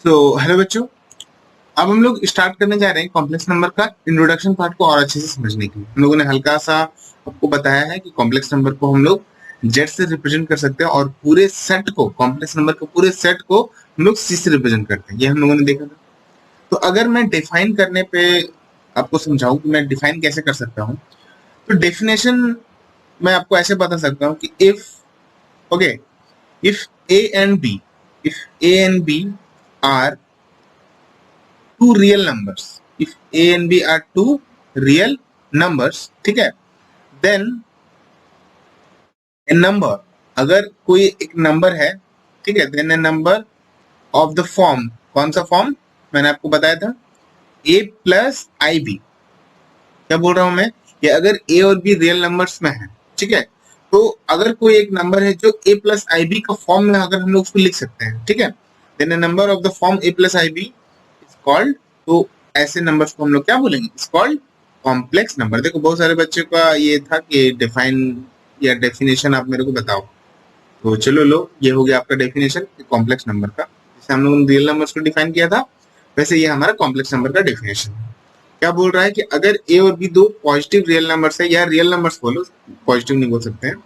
तो हेलो बच्चों, अब हम लोग स्टार्ट करने जा रहे हैं कॉम्प्लेक्स नंबर का इंट्रोडक्शन पार्ट को और अच्छे से समझने के लिए। हम लोगों ने हल्का सा आपको बताया है कि कॉम्प्लेक्स नंबर को हम लोग जेड से रिप्रेजेंट कर सकते हैं और पूरे सेट को, कॉम्प्लेक्स नंबर के पूरे सेट को हम लोग सी से रिप्रेजेंट करते हैं। ये हम लोगों ने देखा था। तो अगर मैं डिफाइन करने पे आपको समझाऊं कि मैं डिफाइन कैसे कर सकता हूँ, तो डेफिनेशन मैं आपको ऐसे बता सकता हूँ कि if okay if a and b if a and b are two real numbers, if a and b are two real numbers, ठीक है, then a number, अगर कोई एक नंबर है, ठीक है, then a number of the form, कौन सा फॉर्म मैंने आपको बताया था, a प्लस आई बी। क्या बोल रहा हूं मैं, कि अगर a और b रियल नंबर्स में है, ठीक है, तो अगर कोई एक नंबर है जो a प्लस आई बी का फॉर्म में, अगर हम लोग उसको लिख सकते हैं, ठीक है, then a number of the form a plus i b is called, तो ऐसे नंबर्स को हम लोग क्या बोलेंगे, इज कॉल्ड कॉम्प्लेक्स नंबर। देखो बहुत सारे बच्चों का ये था कि डिफाइन या डेफिनेशन आप मेरे को बताओ, तो चलो लो, ये हो गया आपका डेफिनेशन कॉम्प्लेक्स नंबर का। जैसे हम लोगों ने रियल नंबर्स को डिफाइन किया था, वैसे ये हमारा कॉम्प्लेक्स नंबर का डेफिनेशन है। क्या बोल रहा है कि अगर ए और बी दो पॉजिटिव रियल नंबर्स है, या रियल नंबर्स बोलो, पॉजिटिव नहीं बोल सकते हैं,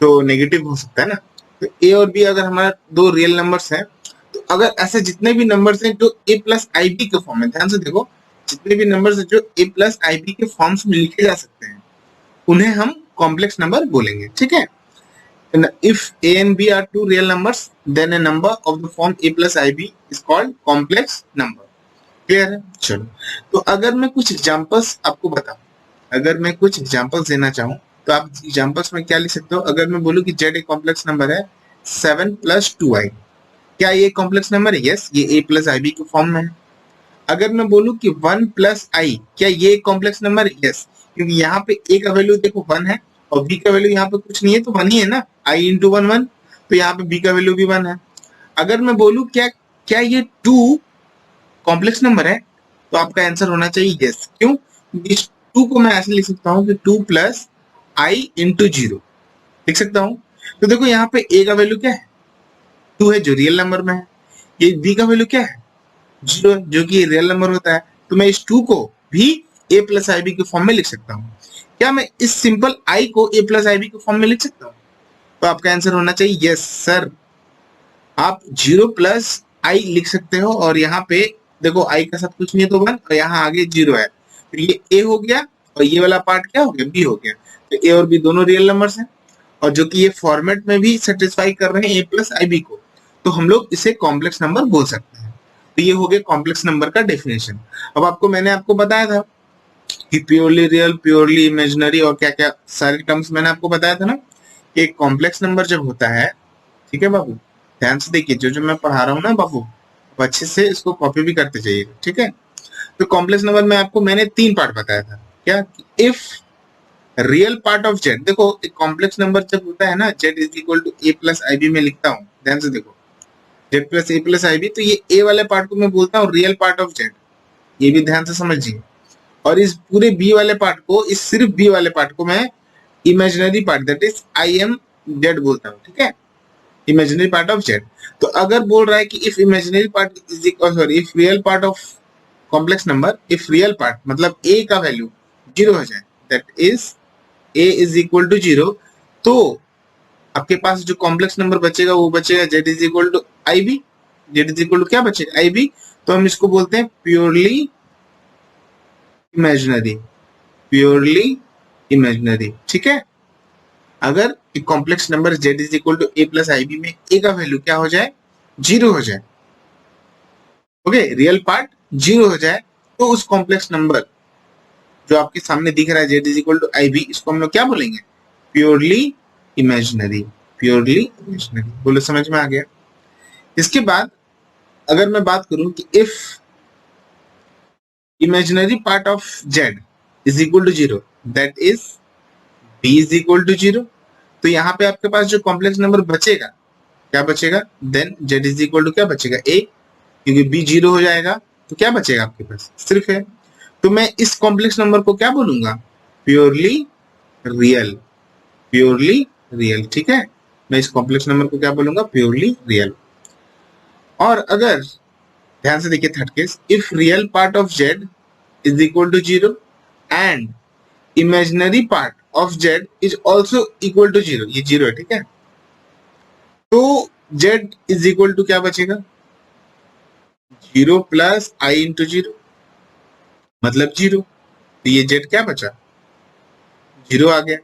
तो नेगेटिव हो सकता है ना। तो ए और बी अगर हमारा दो रियल नंबर्स हैं, तो अगर ऐसे जितने भी नंबर्स हैं जो ए प्लस आई बी के फॉर्म में, ध्यान से देखो, जितने भी नंबर्स हैं जो ए प्लस आई बी के फॉर्म्स में लिखे जा सकते हैं, उन्हें हम कॉम्प्लेक्स नंबर बोलेंगे, ठीक है। If A and B are two real numbers, then a number of the form A plus IB is called complex number. Clear है? चलो, तो अगर मैं कुछ एग्जांपल्स आपको बताऊं, अगर मैं कुछ एग्जांपल्स देना चाहूं, तो आप एग्जांपल्स में क्या लिख सकते हो। अगर मैं बोलूं कि Z एक कॉम्प्लेक्स नंबर है 7 प्लस 2i, क्या ये कॉम्प्लेक्स नंबर है? यस, ये A प्लस आई बी के फॉर्म में है। अगर मैं बोलूं कि 1 प्लस आई, क्या ये कॉम्प्लेक्स नंबर है? यस, क्योंकि यहाँ पे ए का वैल्यू देखो 1 है और बी का वैल्यू यहाँ पे कुछ नहीं है, तो 1 ही है ना, आई इंटू 1 1, तो यहाँ पे बी का वैल्यू भी 1 है। अगर मैं बोलूं क्या क्या ये 2 कॉम्प्लेक्स नंबर है, तो आपका आंसर होना चाहिए यस। क्यों? इस 2 को मैं ऐसे लिख सकता हूँ कि 2 प्लस आई इंटू 0 लिख सकता हूँ। तो देखो यहाँ पे ए का वैल्यू क्या है, 2 है जो रियल नंबर में है, ये बी का वैल्यू क्या है, 0 जो कि रियल नंबर होता है, तो मैं इस 2 को भी a प्लस आई बी के फॉर्म में लिख सकता हूँ। क्या मैं इस सिंपल i को a प्लस आई बी के फॉर्म में लिख सकता हूँ? तो आपका आंसर होना चाहिए यस सर, आप 0 प्लस आई लिख सकते हो, और यहाँ पे देखो i का साथ कुछ नहीं है तो 1, और यहाँ आगे 0 है, तो ये a हो गया और ये वाला पार्ट क्या हो गया, b हो गया। तो a और b दोनों रियल नंबर्स हैं, और जो कि ये फॉर्मेट में भी सेटिस्फाई कर रहे हैं a प्लस आई बी को, तो हम लोग इसे कॉम्प्लेक्स नंबर बोल सकते हैं। तो ये हो गया कॉम्प्लेक्स नंबर का डेफिनेशन। अब मैंने आपको बताया था कि प्योरली रियल, प्योरली इमेजिनरी और क्या क्या सारे टर्म्स मैंने आपको बताया था ना, कि एक कॉम्प्लेक्स नंबर जब होता है, ठीक है बाबू, ध्यान से देखिए, जो जो मैं पढ़ा रहा हूँ ना बाबू, आप अच्छे से इसको कॉपी भी करते जाइएगा, ठीक है। तो कॉम्प्लेक्स नंबर में आपको मैंने 3 पार्ट बताया था। क्या? If real part of z, देखो एक कॉम्प्लेक्स नंबर जब होता है ना, z is equal to a plus i b में लिखता हूँ, ध्यान से देखो, z plus a plus i b, तो ये ए वाले पार्ट को मैं बोलता हूँ रियल पार्ट ऑफ जेड, ये भी ध्यान से समझिए। और इस पूरे बी वाले पार्ट को, इस सिर्फ बी वाले पार्ट को मैं imaginary part, that is I am Z बोलता हूँ, ठीक है, इमेजिनरी पार्ट ऑफ जेड। तो अगर बोल रहा है कि if imaginary part is equal, sorry, if real part of complex number, if real part मतलब ए का वैल्यू 0 हो जाए, that is a is equal to 0, तो आपके पास जो कॉम्प्लेक्स नंबर बचेगा वो बचेगा z is equal to i b. Z is equal to क्या बचेगा, आई बी। तो हम इसको बोलते हैं प्योरली इमेजिनरी, प्योरली इमेजिनरी, ठीक है। अगर एक complex number z is equal to a plus i b में a का वैल्यू क्या हो जाए, 0 हो जाए, ओके, रियल पार्ट 0 हो जाए, तो उस कॉम्प्लेक्स नंबर जो आपके सामने दिख रहा है z is equal to i b, इसको हम लोग क्या बोलेंगे, प्योरली इमेजिनरी, प्योरली इमेजिनरी। बोलो समझ में आ गया? इसके बाद अगर मैं बात करूं कि if imaginary part of z is equal to 0, that is b is equal to 0, तो यहाँ पे आपके पास जो कॉम्प्लेक्स नंबर बचेगा, क्या बचेगा, then z is equal to क्या बचेगा, a, क्योंकि b 0 हो जाएगा, तो क्या बचेगा आपके पास, सिर्फ है। तो मैं इस कॉम्प्लेक्स नंबर को क्या बोलूंगा, प्योरली रियल, प्योरली रियल, ठीक है। मैं इस कॉम्प्लेक्स नंबर को क्या बोलूंगा, प्योरली रियल। और अगर ध्यान से देखिए third case, if real part of z is equal to zero and imaginary part of z is also equal to zero, ये जीरो है, ठीक है, तो जेड इज इक्वल टू क्या बचेगा, जीरो प्लस आई इंटू जीरो, मतलब जीरो, तो ये जेड क्या बचा, जीरो आ गया,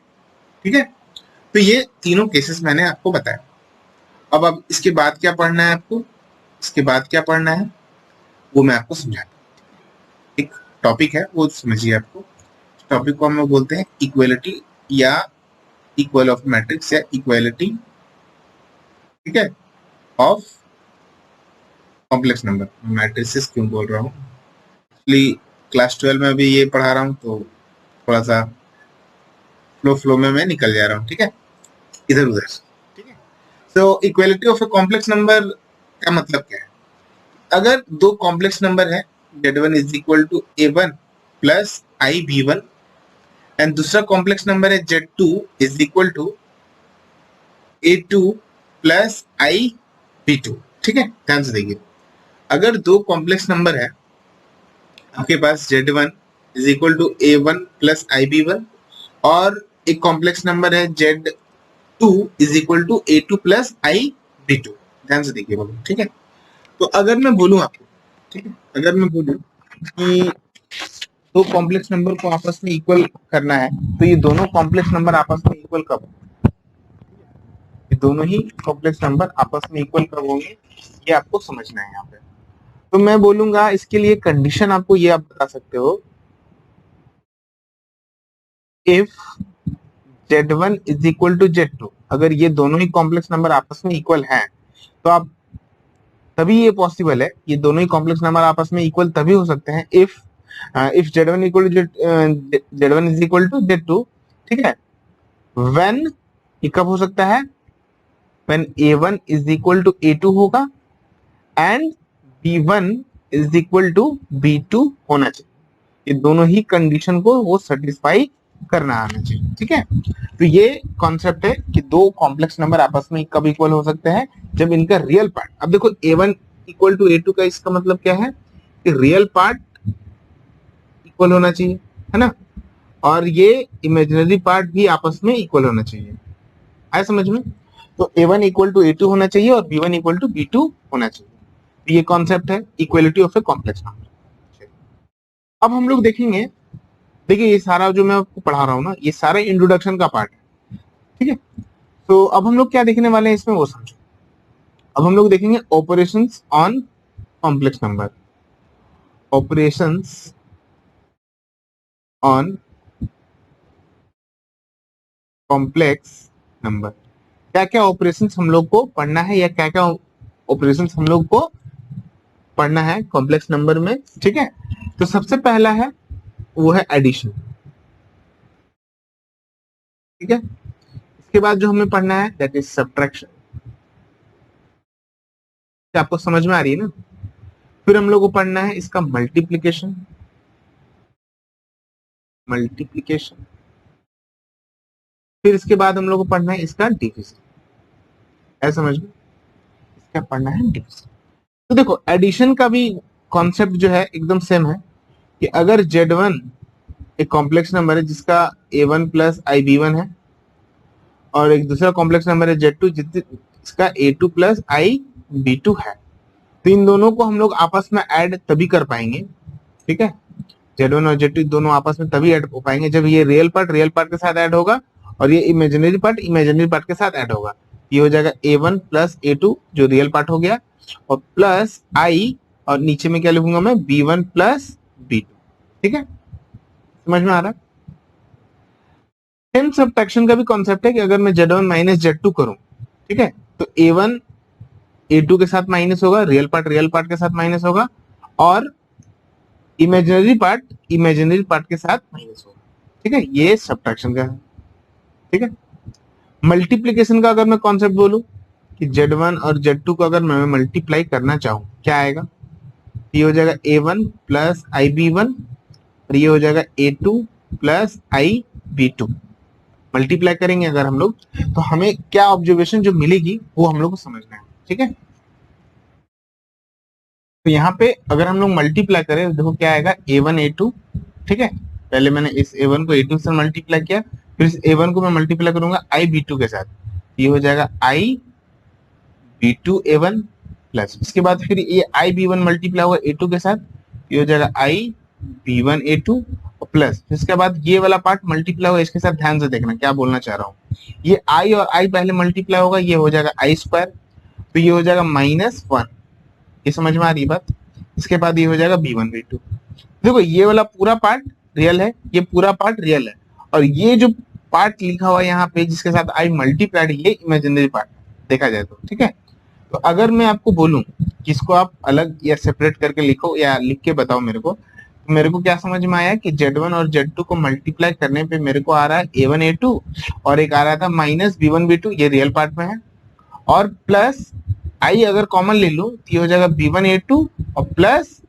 ठीक है। तो ये तीनों केसेस मैंने आपको बताया। अब इसके बाद क्या पढ़ना है आपको, इसके बाद क्या पढ़ना है वो मैं आपको समझाता हूँ। एक टॉपिक है वो समझिए, आपको टॉपिक को हम लोग बोलते हैं इक्वलिटी या इक्वल ऑफ मैट्रिक्स या इक्वलिटी, ठीक है, ऑफ कॉम्प्लेक्स नंबर। मैट्रिसेस क्यों बोल रहा हूँ, एक्चुअली क्लास 12 में अभी ये पढ़ा रहा हूँ तो थोड़ा सा फ्लो में मैं निकल जा रहा हूँ, ठीक है, इधर उधर, ठीक है। So equality of a complex number का मतलब क्या है, अगर दो कॉम्प्लेक्स नंबर है z1 is equal to a1 plus i b1 and दूसरा कॉम्प्लेक्स नंबर है z2 is equal to a2 plus i b2, ठीक है। ध्यान से देखिए, अगर दो कॉम्प्लेक्स नंबर है आपके पास z1 is equal to a1 plus i b1 और एक कॉम्प्लेक्स नंबर है z2 is equal to a2 plus i b2, ध्यान से देखिए बोलो, ठीक है। तो अगर मैं बोलूं आपको, ठीक है, अगर मैं बोलूं कि दो कॉम्प्लेक्स नंबर को आपस में इक्वल करना है तो ये दोनों कॉम्प्लेक्स नंबर आपस में इक्वल कब, ये दोनों ही कॉम्प्लेक्स नंबर आपस में इक्वल कब होंगे, ये आपको समझना है यहाँ पे। तो मैं बोलूंगा इसके लिए कंडीशन आपको ये आप बता सकते हो, if z1 is equal to z2, अगर ये दोनों ही कॉम्प्लेक्स नंबर आपस में इक्वल हैं तो आप तभी ये पॉसिबल है, ये दोनों ही कॉम्प्लेक्स नंबर आपस में इक्वल तभी हो सकते हैं if z1 equal to z1 is equal to z2, ठीक है, व्हेन, ये कब हो सकता है, when a1 is equal to a2 होगा and b1 is equal to b2 होना चाहिए, ये दोनों ही कंडीशन को वो सेटिस्फाई करना आना चाहिए, ठीक है। तो ये कॉन्सेप्ट है कि दो कॉम्प्लेक्स नंबर आपस में कब इक्वल हो सकते हैं, जब इनका रियल पार्ट, अब देखो a1 इक्वल टू a2 का इसका मतलब क्या है कि रियल पार्ट इक्वल होना चाहिए, है ना, और ये इमेजिनरी पार्ट भी आपस में इक्वल होना चाहिए, आया समझ में। तो a1 इक्वल टू a2 होना चाहिए और b1 इक्वल टू b2 होना चाहिए, तो ये कॉन्सेप्ट है equality of a complex number. अब हम लोग देखेंगे, देखिए ये सारा जो मैं आपको पढ़ा रहा हूँ ना, ये सारा इंट्रोडक्शन का पार्ट है, ठीक है। तो अब हम लोग क्या देखने वाले हैं इसमें वो समझो। अब हम लोग देखेंगे operations on complex number, operations on complex number, क्या क्या ऑपरेशंस हम लोग को पढ़ना है या क्या क्या ऑपरेशंस हम लोग को पढ़ना है कॉम्प्लेक्स नंबर में, ठीक है। तो सबसे पहला है वो है एडिशन, ठीक है। इसके बाद जो हमें पढ़ना है दैट इज सब्ट्रैक्शन, आपको समझ में आ रही है ना। फिर हम लोग को पढ़ना है इसका मल्टीप्लिकेशन, मल्टीप्लिकेशन, फिर इसके बाद हम लोग को पढ़ना है इसका डिवीजन, ऐसा समझ में, इसका पढ़ना है डिवीजन। तो देखो एडिशन का भी कॉन्सेप्ट जो है एकदम सेम है कि अगर z1 एक कॉम्प्लेक्स नंबर है जिसका a1 प्लस आई b1 है और एक दूसरा कॉम्प्लेक्स नंबर है z2 जिसका a2 प्लस आई b2 है, तो इन दोनों को हम लोग आपस में ऐड तभी कर पाएंगे, ठीक है, z1 और z2 दोनों आपस में तभी ऐड हो पाएंगे जब ये रियल पार्ट के साथ ऐड होगा और ये इमेजिनरी पार्ट के साथ ऐड होगा। ये हो जाएगा a1 प्लस a2 जो रियल पार्ट हो गया और प्लस आई और नीचे में क्या लिखूंगा मैं b1 प्लस b2, ठीक है, समझ में आ रहा है। सेम सब्ट्रैक्शन का भी कॉन्सेप्ट है कि अगर मैं z1 माइनस z2 करूं, ठीक है, तो a1 a2 के साथ माइनस होगा, रियल पार्ट के साथ माइनस होगा और इमेजिनरी पार्ट के साथ माइनस होगा, ठीक है, ये सब्ट्रैक्शन का है, ठीक है। मल्टीप्लीकेशन का अगर मैं कॉन्सेप्ट बोलूं कि z1 और z2 को अगर मैं मल्टीप्लाई करना चाहूं क्या आएगा, ये हो जाएगा a1 प्लस आई b1 और ये हो जाएगा a2 plus i b2, multiply करेंगे अगर हम लोग तो हमें क्या ऑब्जर्वेशन जो मिलेगी वो हम लोग को समझना है, ठीक है। तो यहाँ पे अगर हम लोग मल्टीप्लाई करें तो देखो क्या आएगा, A1 A2, ठीक है। पहले मैंने इस A1 को A2 से मल्टीप्लाई किया, फिर इस A1 को मैं मल्टीप्लाई करूंगा IB2 के साथ, ये हो जाएगा IB2A1 प्लस, इसके बाद फिर ये IB1 मल्टीप्लाई होगा A2 के साथ, ये हो जाएगा IB1A2 प्लस, इसके बाद ये वाला पार्ट मल्टीप्लाई होगा इसके साथ। ध्यान से देखना क्या बोलना चाह रहा हूँ, ये I और I पहले मल्टीप्लाई होगा, ये हो जाएगा I², तो ये हो जाएगा -1, ये समझ में आ रही बात। इसके बाद ये हो जाएगा B1B2। देखो ये वाला पूरा पार्ट रियल है, ये पूरा पार्ट रियल है, और ये जो पार्ट लिखा हुआ है यहाँ पे जिसके साथ आई मल्टीप्लाइड, ये इमेजिनरी पार्ट देखा जाए तो, ठीक है। तो अगर मैं आपको बोलूं कि इसको आप अलग या सेपरेट करके लिखो या लिख के बताओ मेरे को, तो मेरे को क्या समझ में आया कि Z1 और Z2 को मल्टीप्लाई करने पे मेरे को आ रहा है A1A2, और एक आ रहा था -B1B2, ये रियल पार्ट में है, और प्लस आई अगर कॉमन ले लो तो ये हो जाएगा B1A2 और प्लस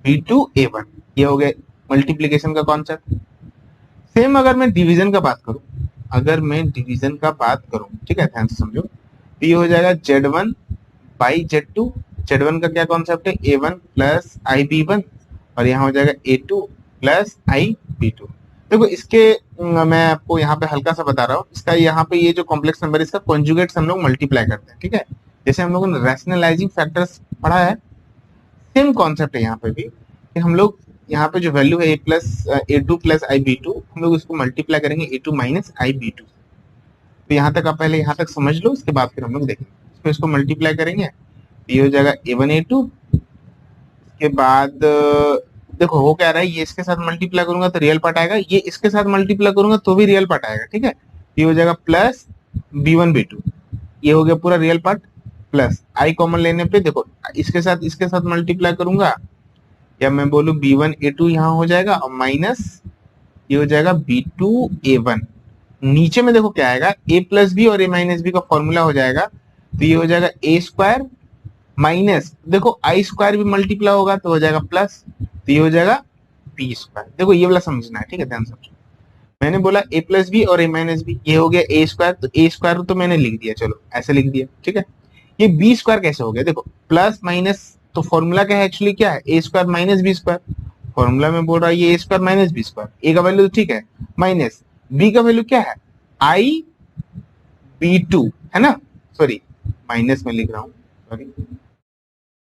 B2A1, ये हो गया मल्टीप्लीकेशन का कॉन्सेप्ट। सेम अगर मैं डिवीजन का बात करूं, अगर मैं डिवीजन का बात करूं, ठीक है, ध्यान से समझो, तो ये हो जाएगा Z1 बाई Z2। Z1 का क्या कॉन्सेप्ट है, A1 प्लस IB1, और यहाँ हो जाएगा A2 प्लस IB2। देखो इसके मैं आपको यहाँ पे हल्का सा बता रहा हूँ, इसका यहाँ पे ये जो कॉम्प्लेक्स नंबर इसका कॉन्जुगेट्स हम लोग मल्टीप्लाई करते हैं, ठीक है। जैसे हम लोगों ने रैशनलाइजिंग फैक्टर्स पढ़ा है, सेम कॉन्सेप्ट है यहाँ पे भी, कि हम लोग यहाँ पे जो वैल्यू है A2 प्लस IB2, हम लोग इसको मल्टीप्लाई करेंगे A2 माइनस IB2। तो यहाँ तक आप पहले यहाँ तक समझ लो, उसके बाद फिर हम लोग देखेंगे इसको मल्टीप्लाई करेंगे, तो ये हो जाएगा A1A2। इसके बाद देखो हो क्या रहा है, ये इसके साथ मल्टीप्लाई करूंगा तो रियल पार्ट आएगा, ये इसके साथ मल्टीप्लाई करूंगा तो भी रियल पार्ट आएगा, ठीक है। ये हो जाएगा प्लस B1B2, ये हो गया पूरा रियल पार्ट, प्लस आई कॉमन लेने पे देखो इसके साथ मल्टीप्लाई करूंगा, या मैं बोलूं B1A2 यहाँ हो जाएगा, और माइनस ये हो जाएगा B2A1। नीचे में देखो क्या आएगा, A प्लस बी और A माइनस बी का फॉर्मूला हो जाएगा, तो ये हो जाएगा A² माइनस, देखो I² भी मल्टीप्लाई होगा तो हो जाएगा प्लस, तो ये हो जाएगा B²। देखो ये वाला समझना है, ठीक है, ध्यान से। मैंने बोला A प्लस बी और A माइनस बी, ये हो गया A², तो A² तो मैंने लिख दिया, चलो ऐसे लिख दिया, ठीक है। ये B² कैसे हो गया, देखो प्लस माइनस, तो फॉर्मूला क्या है, एक्चुअली क्या है, A² माइनस B²। फॉर्मूला में बोल रहा है ये A² माइनस B², A का वैल्यू ठीक है, माइनस B का वैल्यू क्या है, IB2 है ना, सॉरी माइनस में लिख रहा हूँ, सॉरी,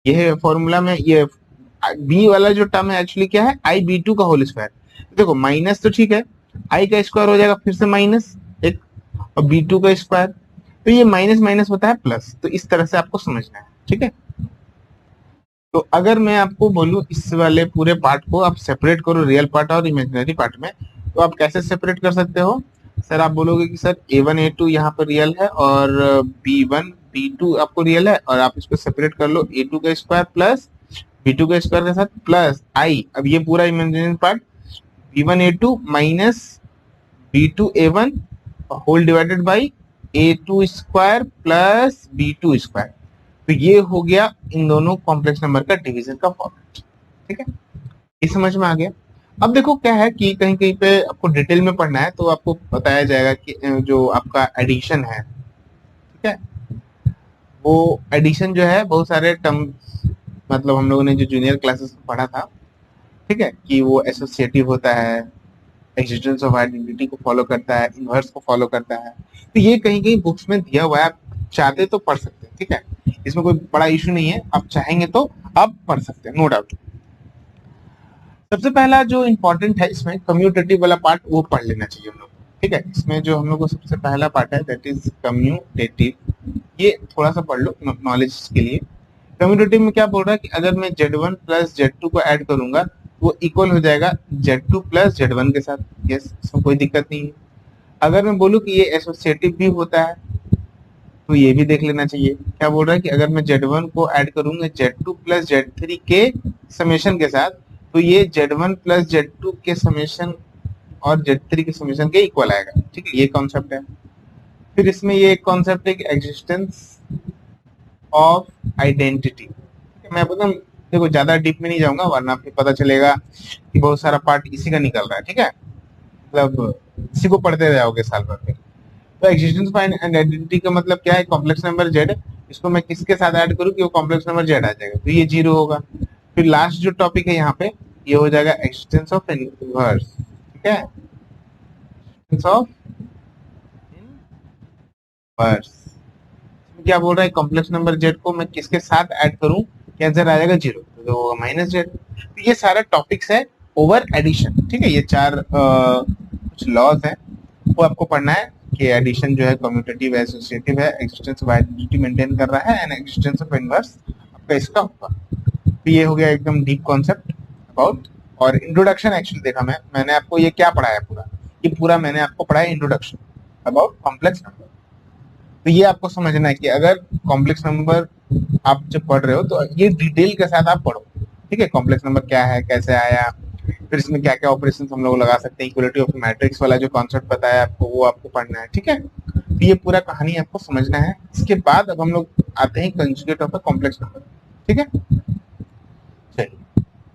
ये है फॉर्मूला में, ये B वाला जो टर्म है एक्चुअली क्या है, IB2 का होल स्क्वायर। देखो माइनस तो ठीक है, I का स्क्वायर हो जाएगा फिर से माइनस एक, और B2 का स्क्वायर, तो ये माइनस माइनस होता है प्लस, तो इस तरह से आपको समझना है, ठीक है। तो अगर मैं आपको बोलूं इस वाले पूरे पार्ट को आप सेपरेट करो रियल पार्ट और इमेजिनरी पार्ट में, तो आप कैसे सेपरेट कर सकते हो, सर आप बोलोगे कि सर A1 A2 यहाँ पर रियल है और B1 B2 आपको रियल है, और आप इसको सेपरेट कर लो A2 का स्क्वायर प्लस B2 का स्क्वायर के साथ प्लस I, अब ये पूरा imaginary part B1A2 minus B2A1 whole divided by A2 square plus B2 square. तो ये हो गया इन दोनों कॉम्प्लेक्स नंबर का डिवीजन का फॉर्मूला, ठीक है, ये समझ में आ गया। अब देखो क्या है कि कहीं कहीं पे आपको डिटेल में पढ़ना है तो आपको बताया जाएगा कि जो आपका एडिशन है, ठीक है, वो एडिशन जो है बहुत सारे टर्म, मतलब हम लोगों ने जो जूनियर क्लासेस में पढ़ा था, ठीक है, कि वो एसोसिएटिव होता है, एग्जिस्टेंस ऑफ आइडेंटिटी को फॉलो करता है, इनवर्स को फॉलो करता है, तो ये कहीं कहीं बुक्स में दिया हुआ है, आप चाहते तो पढ़ सकते हैं, ठीक है, इसमें कोई बड़ा इशू नहीं है, आप चाहेंगे तो आप पढ़ सकते हैं, नो डाउट। सबसे पहला जो इम्पोर्टेंट है इसमें कम्यूटेटिव वाला पार्ट, वो पढ़ लेना चाहिए हम लोग, ठीक है। इसमें जो हम लोग को सबसे पहला पार्ट है दैट इज कम्यूटेटिव, ये थोड़ा सा पढ़ लो नॉलेज के लिए। कम्यूटेटिव में क्या बोल रहा है कि अगर मैं Z1 प्लस Z2 को ऐड करूंगा वो इक्वल हो जाएगा Z2 प्लस Z1 के साथ, यस, इसमें कोई दिक्कत नहीं है। अगर मैं बोलूँ कि ये एसोसिएटिव भी होता है तो ये भी देख लेना चाहिए, क्या बोल रहा है कि अगर मैं Z1 को ऐड करूंगा Z2 प्लस Z3 के समेशन के साथ, तो ये Z1 प्लस Z2 के समेशन और Z3 के समेशन के इक्वल आएगा, ठीक है, ये कॉन्सेप्ट है। फिर इसमें ये एक कॉन्सेप्ट है कि एग्जिस्टेंस ऑफ आइडेंटिटी, मैं अपना देखो ज्यादा डीप में नहीं जाऊंगा वरना फिर पता चलेगा कि बहुत सारा पार्ट इसी का निकल रहा है, ठीक है, मतलब इसी को पढ़ते जाओगे साल भर में। तो एग्जिस्टेंस ऑफ आइडेंटिटी का मतलब क्या है, कॉम्प्लेक्स नंबर Z, इसको मैं किसके साथ ऐड करूं कि वो कॉम्प्लेक्स नंबर Z आ जाएगा, तो ये 0 होगा। फिर लास्ट जो टॉपिक है यहाँ पे ये हो जाएगा एक्सटेंस ऑफ इनवर्स, ठीक है, एक्सटेंस ऑफ इनवर्स। क्या बोल रहा है, कॉम्प्लेक्स नंबर जेड को मैं किसके साथ ऐड करूं कि आंसर आ जाएगा 0, तो माइनस जेड। तो ये सारा टॉपिक्स है ओवर एडिशन, ठीक है। ये चार कुछ लॉज है वो आपको पढ़ना है कि एडिशन जो है कम्यूटेटिव है, एसोसिएटिव है, एक्जिस्टेंस ऑफ आइडेंटिटी मेंटेन कर रहा है एंड एक्जिस्टेंस ऑफ इनवर्स आपका इसका होगा। तो ये हो गया एकदम डीप कॉन्सेप्ट अबाउट। और इंट्रोडक्शन एक्चुअली देखा मैंने आपको ये क्या पढ़ाया पूरा, ये पूरा मैंने आपको पढ़ाया इंट्रोडक्शन अबाउट कॉम्प्लेक्स नंबर। तो ये आपको समझना है कि अगर कॉम्प्लेक्स नंबर आप जब पढ़ रहे हो तो ये डिटेल के साथ आप पढ़ो, ठीक है। कॉम्प्लेक्स नंबर क्या है, कैसे आया, फिर इसमें क्या क्या ऑपरेशन हम लोग लगा सकते हैं, इक्वलिटी ऑफ मैट्रिक्स वाला जो कॉन्सेप्ट बताया आपको वो आपको पढ़ना है, ठीक है। तो ये पूरा कहानी आपको समझना है। इसके बाद अब हम लोग आते हैं conjugate of a complex number, ठीक है।